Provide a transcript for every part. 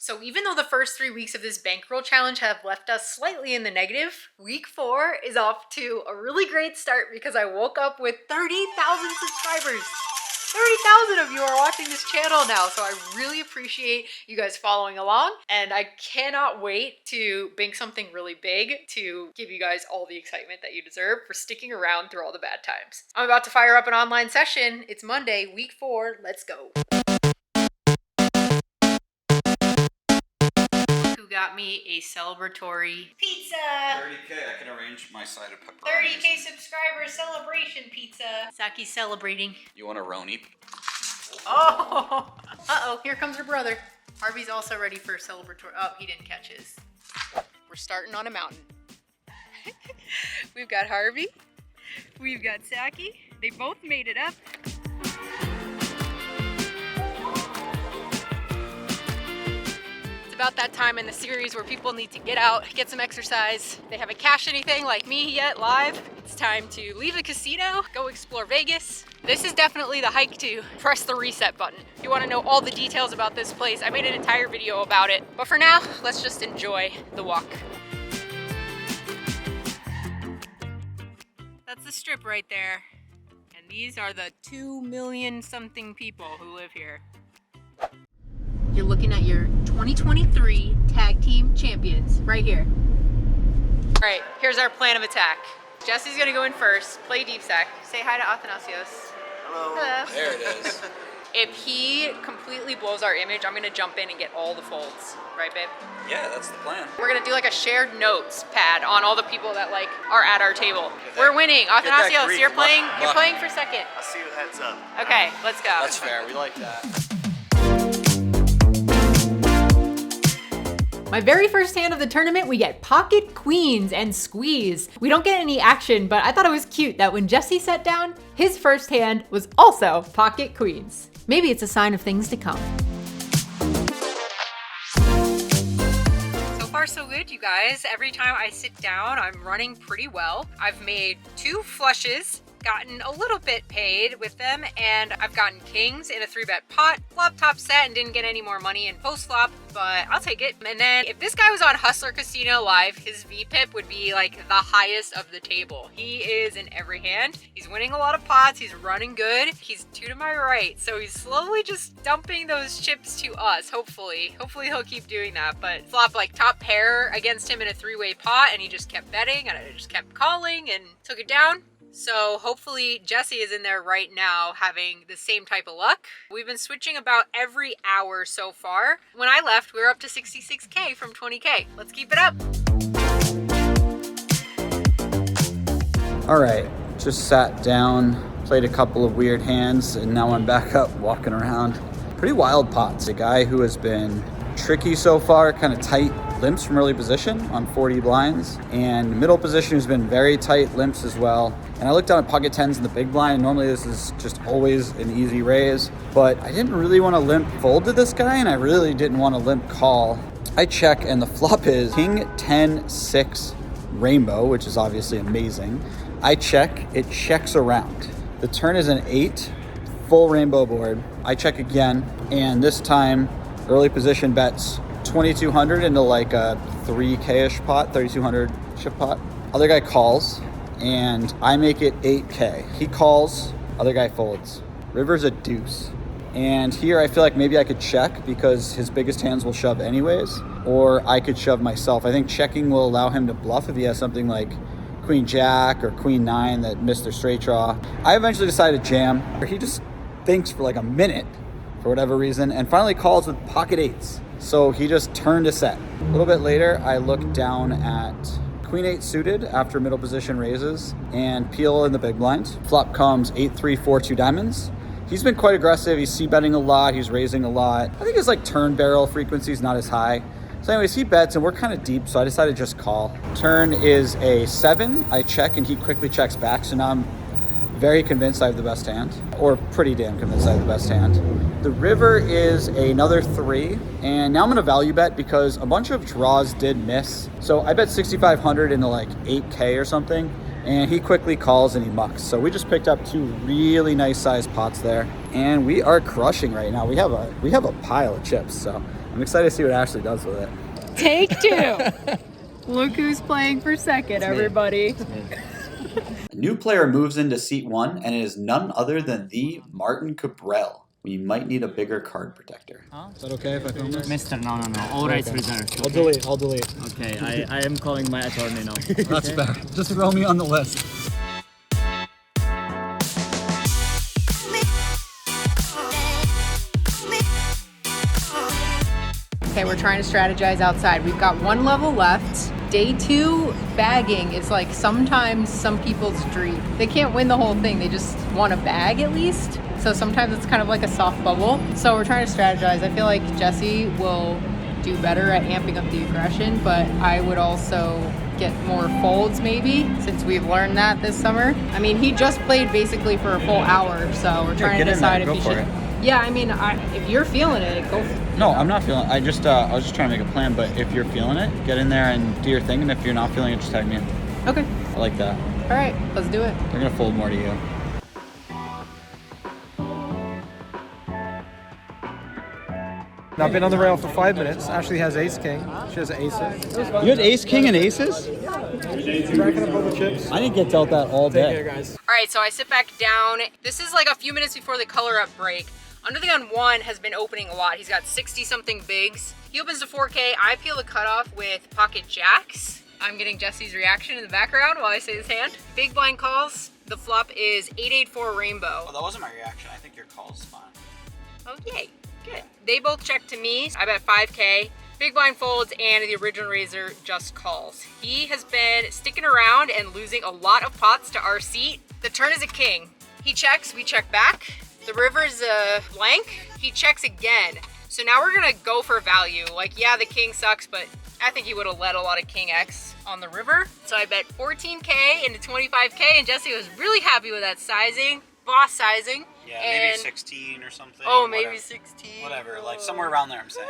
So even though the first 3 weeks of this bankroll challenge have left us slightly in the negative, week 4 is off to a really great start because I woke up with 30,000 subscribers. 30,000 of you are watching this channel now, so I really appreciate you guys following along, and I cannot wait to bank something really big to give you guys all the excitement that you deserve for sticking around through all the bad times. I'm about to fire up an online session. It's Monday, week 4. Let's go. Who got me a celebratory pizza? 30K, I can arrange my side of pepperoni. 30K subscriber celebration pizza. Saki's celebrating. You want a Roni? Oh! Uh-oh, here comes her brother. Harvey's also ready for celebratory. Oh, he didn't catch his. We're starting on a mountain. We've got Harvey. We've got Saki. They both made it up. About that time in the series where people need to get out, get some exercise. They haven't cashed anything like me yet live. It's time to leave the casino, go explore Vegas. This is definitely the hike to press the reset button. If you want to know all the details about this place, I made an entire video about it. But for now, let's just enjoy the walk. That's the strip right there. And these are the 2 million something people who live here. You're looking at your 2023 tag team champions right here. All right, here's our plan of attack. Jesse's gonna go in first, play deep stack. Say hi to Athanasios. Hello. Hello. There it is. If he completely blows our image, I'm gonna jump in and get all the folds. Right, babe? Yeah, that's the plan. We're gonna do like a shared notes pad on all the people that like are at our table. We're winning. Athanasios, you're playing for second. I'll see you heads up. Okay, let's go. That's fair, we like that. My very first hand of the tournament, we get pocket queens and squeeze. We don't get any action, but I thought it was cute that when Jesse sat down, his first hand was also pocket queens. Maybe it's a sign of things to come. So far so good, you guys. Every time I sit down, I'm running pretty well. I've made 2 flushes, gotten a little bit paid with them, and I've gotten kings in a 3-bet pot, flop top set, and didn't get any more money in post flop, but I'll take it. And then if this guy was on Hustler Casino Live, his VPIP would be like the highest of the table. He is in every hand. He's winning a lot of pots. He's running good. He's 2 to my right, so he's slowly just dumping those chips to us, hopefully. Hopefully he'll keep doing that, but flop like top pair against him in a 3-way pot, and he just kept betting, and I just kept calling and took it down. So hopefully Jesse is in there right now having the same type of luck. We've been switching about every hour so far. When I left, we were up to 66K from 20K. Let's keep it up. All right, just sat down, played a couple of weird hands, and now I'm back up walking around. Pretty wild pots. A guy who has been tricky so far, kind of tight limps from early position on 40 blinds, and middle position who's been very tight limps as well. And I looked down at pocket 10s in the big blind, and normally this is just always an easy raise, but I didn't really want to limp fold to this guy, and I really didn't want to limp call. I check, and the flop is king 10-6 rainbow, which is obviously amazing. I check, it checks around. The turn is an 8, full rainbow board. I check again, and this time early position bets 2,200 into like a 3K-ish pot, 3,200 chip pot. Other guy calls, and I make it 8K. He calls, other guy folds. River's a deuce. And here I feel like maybe I could check because his biggest hands will shove anyways, or I could shove myself. I think checking will allow him to bluff if he has something like Queen Jack or Queen 9 that missed their straight draw. I eventually decided to jam. He just thinks for like a minute for whatever reason, and finally calls with pocket 8s. So he just turned a set. A little bit later, I look down at Queen 8 suited after middle position raises and peel in the big blind. Flop comes 8-3, 4-2 diamonds. He's been quite aggressive. He's c-betting a lot. He's raising a lot. I think his like turn barrel frequency is not as high. So anyways, he bets and we're kind of deep, so I decided to just call. Turn is a 7. I check and he quickly checks back. So now I'm very convinced I have the best hand, or pretty damn convinced I have the best hand. The river is another 3, and now I'm gonna value bet because a bunch of draws did miss. So I bet 6,500 into like 8K or something, and he quickly calls and he mucks. So we just picked up 2 really nice sized pots there, and we are crushing right now. We have a pile of chips, so I'm excited to see what Ashley does with it. Take two. Look who's playing for second, everybody. A new player moves into seat 1, and it is none other than the Martin Cabral. We might need a bigger card protector. Is that okay if I film this? Mister, no. All rights reserved. I'll delete. Okay, I am calling my attorney now. That's fair. Just throw me on the list. Okay, we're trying to strategize outside. We've got one level left. Day 2 bagging is like sometimes some people's dream. They can't win the whole thing. They just want a bag at least. So sometimes it's kind of like a soft bubble. So we're trying to strategize. I feel like Jesse will do better at amping up the aggression, but I would also get more folds maybe, since we've learned that this summer. I mean, he just played basically for a full hour, so we're trying to decide if he should. Yeah, I mean, if you're feeling it, go for it. No, I'm not feeling it. I was just trying to make a plan, but if you're feeling it, get in there and do your thing, and if you're not feeling it, just tag me in. Okay. I like that. All right, let's do it. They're gonna fold more to you. Now, I've been on the rail for 5 minutes. Ashley has ace king. She has an ace. You had ace, king, and aces? Racking up all the chips. I didn't get dealt that all Take day. care, guys. All right, so I sit back down. This is like a few minutes before the color up break. Under the gun 1 has been opening a lot. He's got 60 something bigs. He opens to 4K. I peel the cutoff with pocket jacks. I'm getting Jesse's reaction in the background while I say his hand. Big blind calls. The flop is 884 rainbow. Well, that wasn't my reaction. I think your call's fine. Oh, yay. Good. They both check to me. I bet 5K. Big blind folds and the original raiser just calls. He has been sticking around and losing a lot of pots to our seat. The turn is a king. He checks, we check back. The river's a blank. He checks again. So now we're gonna go for value. Like, yeah, the king sucks, but I think he would have led a lot of king X on the river. So I bet 14K into 25K, and Jesse was really happy with that sizing. Boss sizing. Yeah, and maybe 16 or something. Oh, maybe whatever. 16. Whatever, like somewhere around there, I'm saying.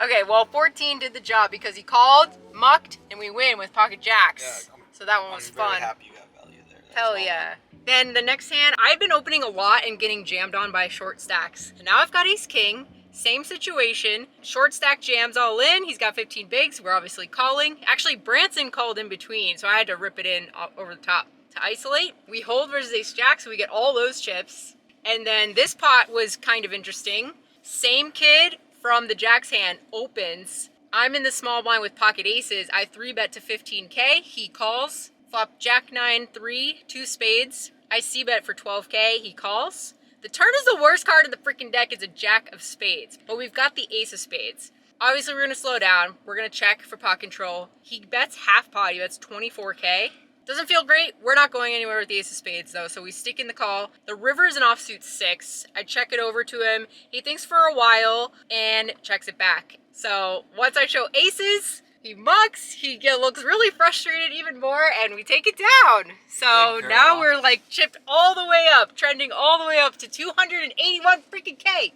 Okay, well, 14 did the job because he called, mucked, and we win with pocket jacks. Yeah, so that one was fun. I'm very happy you got value there. That's Hell all. yeah. Then the next hand, I've been opening a lot and getting jammed on by short stacks. And now I've got ace king, same situation. Short stack jams all in. He's got 15 bigs. We're obviously calling. Actually, Branson called in between, so I had to rip it in over the top to isolate. We hold versus ace jack, so we get all those chips. And then this pot was kind of interesting. Same kid from the jack's hand opens. I'm in the small blind with pocket aces. I 3-bet to 15K. He calls. Flop jack 9, 3, 2 spades. I c-bet for 12K. He calls. The turn is the worst card in the freaking deck. It's a jack of spades. But we've got the ace of spades. Obviously, we're going to slow down. We're going to check for pot control. He bets half pot. He bets 24K. Doesn't feel great. We're not going anywhere with the ace of spades though, so we stick in the call. The river is an offsuit 6. I check it over to him. He thinks for a while and checks it back. So once I show aces, he mucks, he looks really frustrated even more, and we take it down. So now we're like chipped all the way up, trending all the way up to 281 freaking K.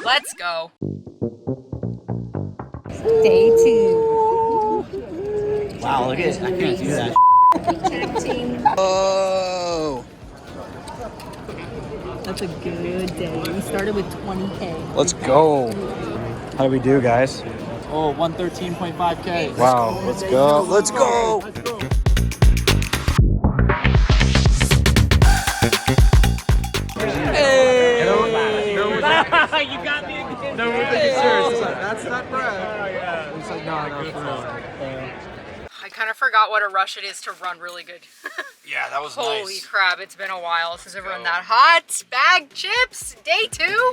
Let's go. Day 2. Wow, look at it. I can't do that. Oh. That's a good day. We started with 20K. Let's go. How do we do, guys? Oh, 113.5K. Wow, let's go. Let's go. Hey. You got me again. No, we're being serious. It's like, that's not Brad. Oh, yeah. It's like, no, for real. I kind of forgot what a rush it is to run really good. Yeah, that was Holy nice. crap, it's been a while since I've run that hot. Bag chips, day 2.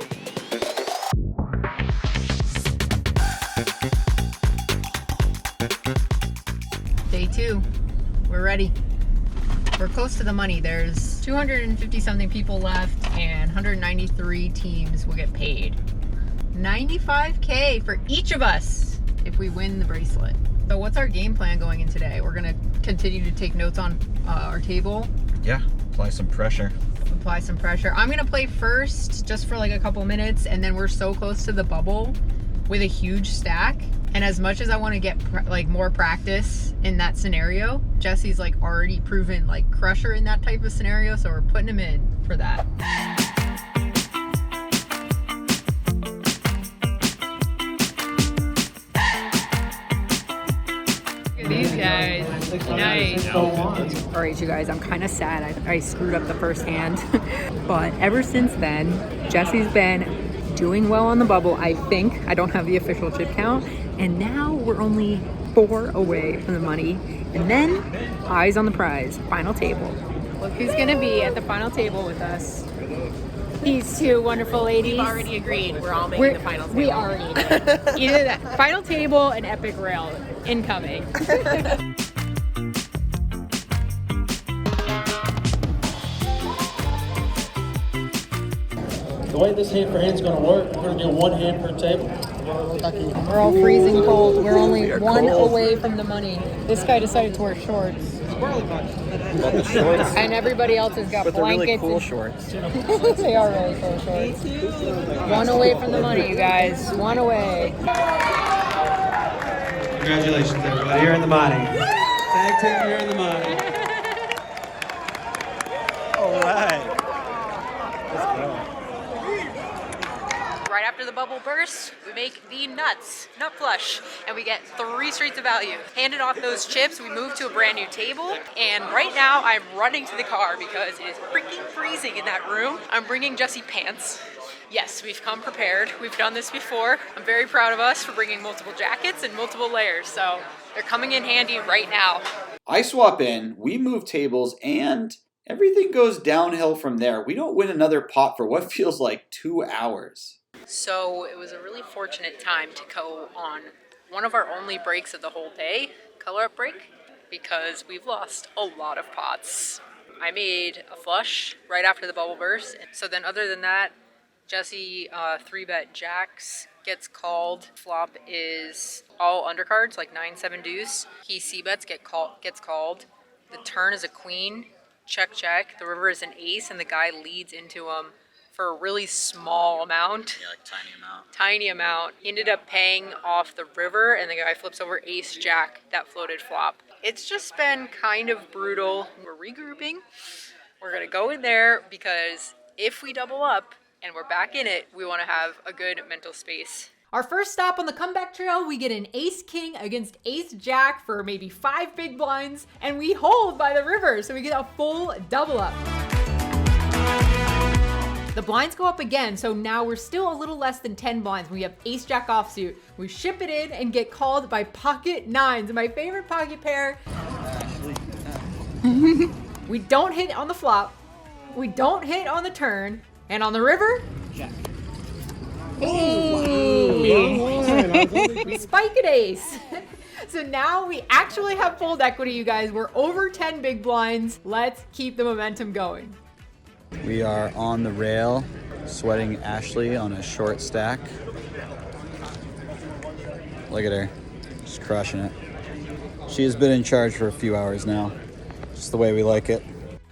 Day 2, we're ready. We're close to the money. There's 250 something people left and 193 teams will get paid. 95K for each of us if we win the bracelet. So what's our game plan going in today? We're gonna continue to take notes on our table. Yeah, apply some pressure. Apply some pressure. I'm gonna play first just for like a couple minutes, and then we're so close to the bubble with a huge stack. And as much as I want to get like more practice in that scenario, Jesse's like already proven like crusher in that type of scenario, so we're putting him in for that. these guys. Nice. All right, you guys, I'm kind of sad. I screwed up the first hand. But ever since then, Jesse's been doing well on the bubble, I think. I don't have the official chip count. And now we're only 4 away from the money. And then, eyes on the prize, final table. Look who's gonna be at the final table with us. These two wonderful ladies. We've already agreed. We're all making the final table. We already did. Either that final table and epic rail incoming. The way this hand for hand is going to work, we're going to do 1 hand per table. We're all freezing cold. We're only 1 away from the money. This guy decided to wear shorts. And everybody else has got blankets. Really cool shorts. They are really cool shorts. 1 away from the money, you guys. 1 away. Congratulations, everybody. You're in the money. Tag team, you're in the money. All right. Right after the bubble bursts, we make the nut flush, and we get 3 streets of value. Handed off those chips, we move to a brand new table, and right now I'm running to the car because it is freaking freezing in that room. I'm bringing Jesse pants. Yes, we've come prepared. We've done this before. I'm very proud of us for bringing multiple jackets and multiple layers, so they're coming in handy right now. I swap in, we move tables, and everything goes downhill from there. We don't win another pot for what feels like 2 hours. So it was a really fortunate time to go on one of our only breaks of the whole day, color up break, because we've lost a lot of pots. I made a flush right after the bubble burst. So then other than that, Jesse 3-bet jacks, gets called. Flop is all undercards, like 9-7 deuce. He c-bets, gets called. The turn is a queen, check. The river is an ace, and the guy leads into him for a really small amount. Yeah, like Tiny amount. He ended up paying off the river, and the guy flips over ace jack that floated flop. It's just been kind of brutal. We're regrouping. We're gonna go in there because if we double up and we're back in it, we want to have a good mental space. Our first stop on the comeback trail, we get an ace-king against ace-jack for maybe 5 big blinds, and we hold by the river, so we get a full double up. The blinds go up again, so now we're still a little less than 10 blinds. We have ace-jack offsuit. We ship it in and get called by pocket 9s, my favorite pocket pair. We don't hit on the flop. We don't hit on the turn. And on the river, jack. Hey. We spike an ace. So now we actually have fold equity, you guys. We're over 10 big blinds. Let's keep the momentum going. We are on the rail, sweating Ashley on a short stack. Look at her, just crushing it. She has been in charge for a few hours now, just the way we like it.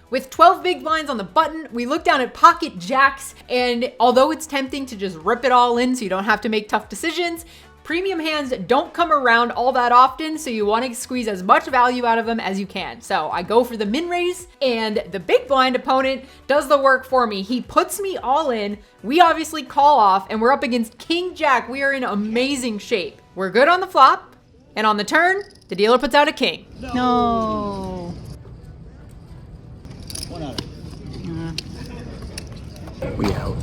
With 12 big blinds on the button, we look down at pocket jacks, and although it's tempting to just rip it all in so you don't have to make tough decisions, premium hands don't come around all that often, so you want to squeeze as much value out of them as you can. So I go for the min raise, and the big blind opponent does the work for me. He puts me all in. We obviously call off, and we're up against king jack. We are in amazing shape. We're good on the flop, and on the turn, the dealer puts out a king. No. We out.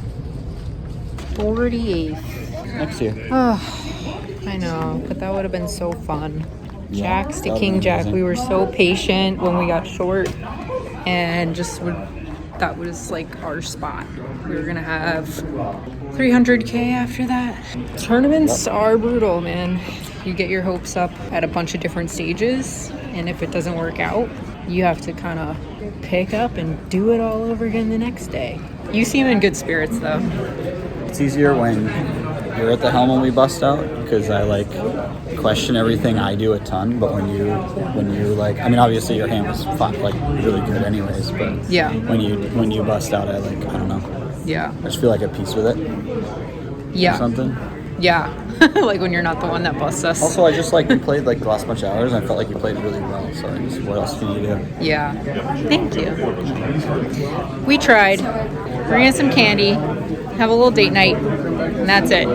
48. Next year. I know, but that would have been so fun. Yeah, Jacks to that king would've been jack. amazing. We were so patient when we got short, and that was like our spot. We were gonna have 300K after that. Tournaments are brutal, man. You get your hopes up at a bunch of different stages, and if it doesn't work out, you have to kind of pick up and do it all over again the next day. You seem in good spirits though. It's easier when you're at the helm when we bust out, because I like question everything I do a ton, but when you like, I mean, obviously your hand was fun, like really good anyways, but Yeah. when you bust out, I don't know, Yeah. I just feel like at peace with it Yeah. or something. Yeah. Like when you're not the one that busts us. Also, I just like you played like the last bunch of hours, and I felt like you played really well, so I just, what else can you do? Yeah. Thank you. We tried. We're gonna get some candy, have a little date night, and that's it.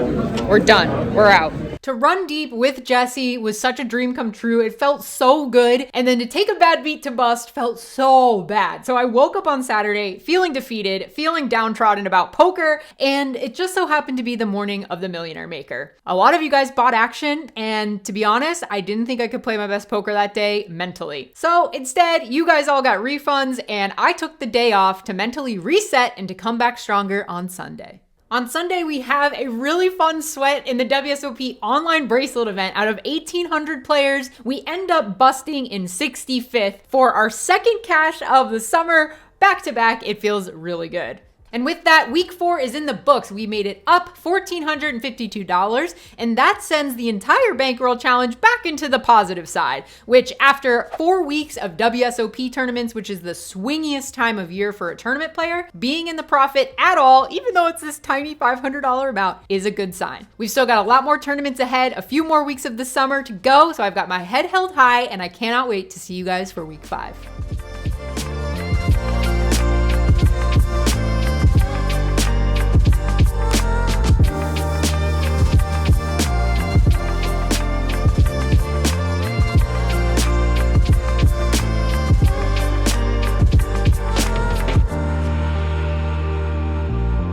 We're done. We're out. To run deep with Jesse was such a dream come true. It felt so good. And then to take a bad beat to bust felt so bad. So I woke up on Saturday feeling defeated, feeling downtrodden about poker, and it just so happened to be the morning of the Millionaire Maker. A lot of you guys bought action, and to be honest, I didn't think I could play my best poker that day mentally. So instead, you guys all got refunds, and I took the day off to mentally reset and to come back stronger on Sunday. On Sunday, we have a really fun sweat in the WSOP online bracelet event. Out of 1,800 players, we end up busting in 65th for our second cash of the summer. Back to back, it feels really good. And with that, week 4 is in the books. We made it up $1,452, and that sends the entire bankroll challenge back into the positive side, which after 4 weeks of WSOP tournaments, which is the swingiest time of year for a tournament player, being in the profit at all, even though it's this tiny $500 amount, is a good sign. We've still got a lot more tournaments ahead, a few more weeks of the summer to go, so I've got my head held high, and I cannot wait to see you guys for week 5.